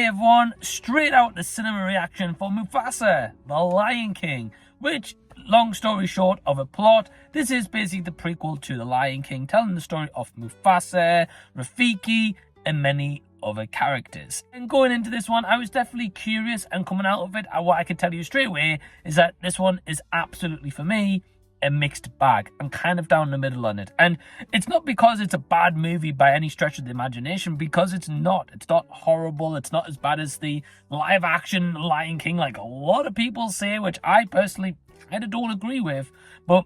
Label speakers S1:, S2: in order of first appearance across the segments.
S1: Hey everyone, straight out the cinema reaction for Mufasa, The Lion King, which, long story short of a plot, this is basically the prequel to The Lion King, telling the story of Mufasa, Rafiki, and many other characters. And going into this one, I was definitely curious, and coming out of it, what I can tell you straight away is that this one is absolutely, for me, a mixed bag. I'm kind of down the middle on it, and it's not because it's a bad movie by any stretch of the imagination, because it's not horrible. It's not as bad as the live action Lion King like a lot of people say, which I personally kind of don't agree with. But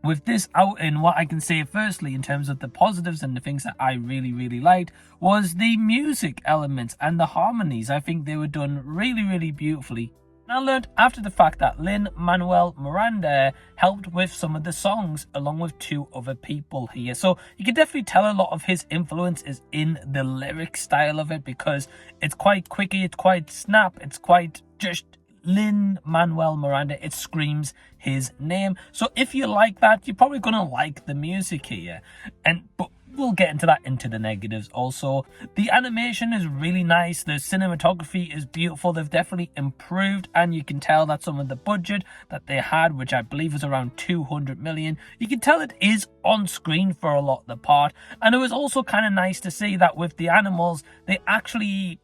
S1: with this out, in what I can say firstly in terms of the positives and the things that I really liked was the music elements and the harmonies. I think they were done really beautifully. And I learned after the fact that Lin-Manuel Miranda helped with some of the songs along with two other people here. So you can definitely tell a lot of his influence is in the lyric style of it, because it's quite quicky, it's quite snap, it's quite just Lin-Manuel Miranda. It screams his name. So if you like that, you're probably going to like the music here. But we'll get into that, into the negatives also. The animation is really nice. The cinematography is beautiful. They've definitely improved, and you can tell that some of the budget that they had, which I believe was around 200 million, you can tell it is on screen for a lot of the part. And it was also kind of nice to see that with the animals, they actually,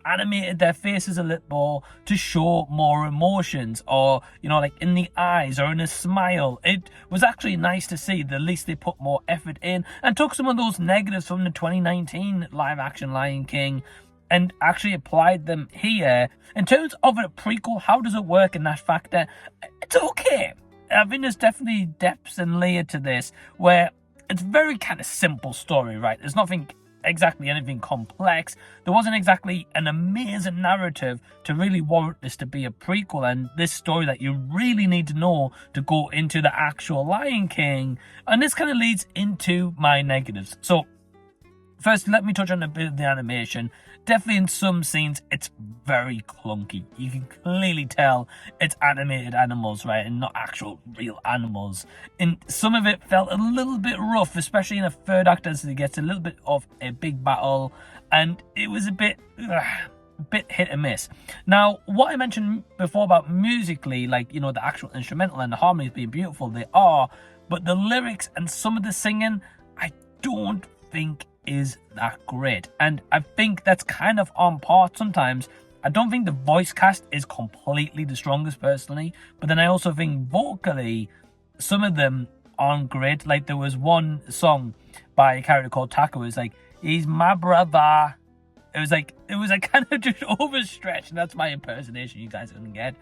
S1: animated their faces a little more to show more emotions, or like in the eyes or in a smile. It was actually nice to see that at least they put more effort in and took some of those negatives from the 2019 live action Lion King and actually applied them here. In terms of a prequel, how does it work in that factor? It's okay. I think there's definitely depths and layer to this, where it's very kind of simple story, right? There's nothing exactly anything complex. There wasn't exactly an amazing narrative to really warrant this to be a prequel, and this story that you really need to know to go into the actual Lion King. And this kind of leads into my negatives. So first, let me touch on a bit of the animation. Definitely in some scenes, it's very clunky. You can clearly tell it's animated animals, right, and not actual real animals. And some of it felt a little bit rough, especially in the third act as it gets a little bit of a big battle. And it was a bit hit and miss. Now, what I mentioned before about musically, like, the actual instrumental and the harmonies being beautiful, they are. But the lyrics and some of the singing, I don't think is that great, and I think that's kind of on par sometimes. I don't think the voice cast is completely the strongest personally, but then I also think vocally some of them aren't great. Like there was one song by a character called Taco, it was like, he's my brother. It was like kind of just overstretched, and that's my impersonation you guys didn't get.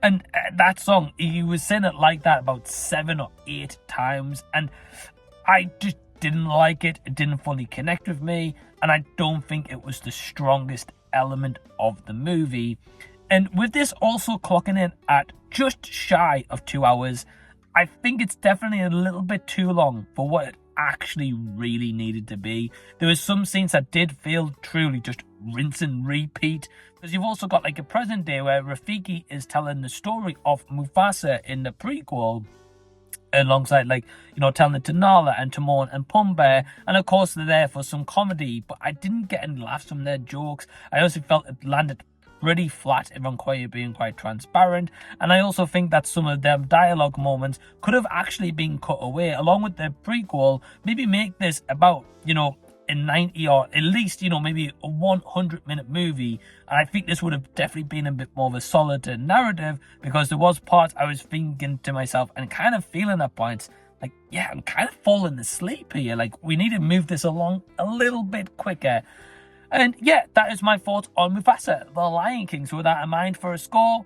S1: And that song, he was saying it like that about 7 or 8 times, and I just didn't like it. It didn't fully connect with me, and I don't think it was the strongest element of the movie. And with this also clocking in at just shy of 2 hours, I think it's definitely a little bit too long for what it actually really needed to be. There was some scenes that did feel truly just rinse and repeat, because you've also got like a present day where Rafiki is telling the story of Mufasa in the prequel, alongside telling it to Nala and Timon and Pumbaa, and of course they're there for some comedy, but I didn't get any laughs from their jokes. I also felt it landed pretty flat, if I'm being quite transparent, and I also think that some of them dialogue moments could have actually been cut away along with the prequel. Maybe make this about a 90 or at least maybe a 100-minute movie, and I think this would have definitely been a bit more of a solid narrative, because there was parts I was thinking to myself and kind of feeling at points like, yeah, I'm kind of falling asleep here, like we need to move this along a little bit quicker. And yeah, that is my thoughts on Mufasa, The Lion King. So with that in mind, for a score,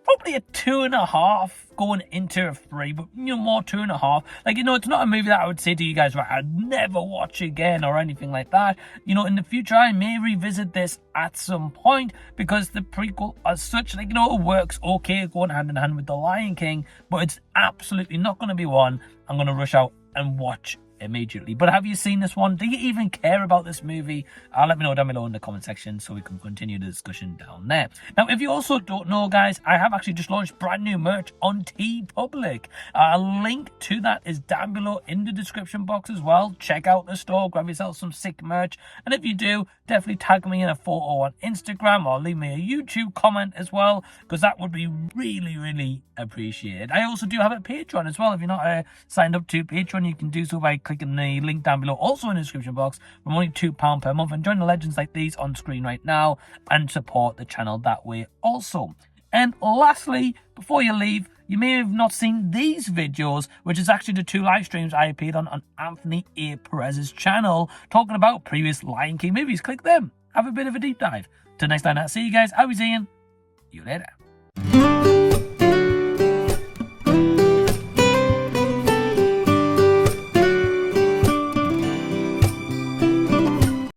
S1: probably a 2.5 going into a 3, but more 2.5. Like, it's not a movie that I would say to you guys, right, I'd never watch again or anything like that. In the future, I may revisit this at some point, because the prequel as such, it works okay going hand in hand with The Lion King, but it's absolutely not going to be one I'm going to rush out and watch immediately. But have you seen this one? Do you even care about this movie? Let me know down below in the comment section so we can continue the discussion down there. Now, if you also don't know, guys, I have actually just launched brand new merch on TeePublic. A link to that is down below in the description box as well. Check out the store, grab yourself some sick merch, and if you do, definitely tag me in a photo on Instagram or leave me a YouTube comment as well, because that would be really appreciated. I also do have a Patreon as well. If you're not signed up to Patreon, you can do so by clicking the link down below, also in the description box, from only £2 per month, and join the legends like these on screen right now and support the channel that way also. And lastly, before you leave, you may have not seen these videos, which is actually the 2 live streams I appeared on Anthony A. Perez's channel, talking about previous Lion King movies. Click them. Have a bit of a deep dive. Till next time, I'll see you guys. I was Ian. See you later.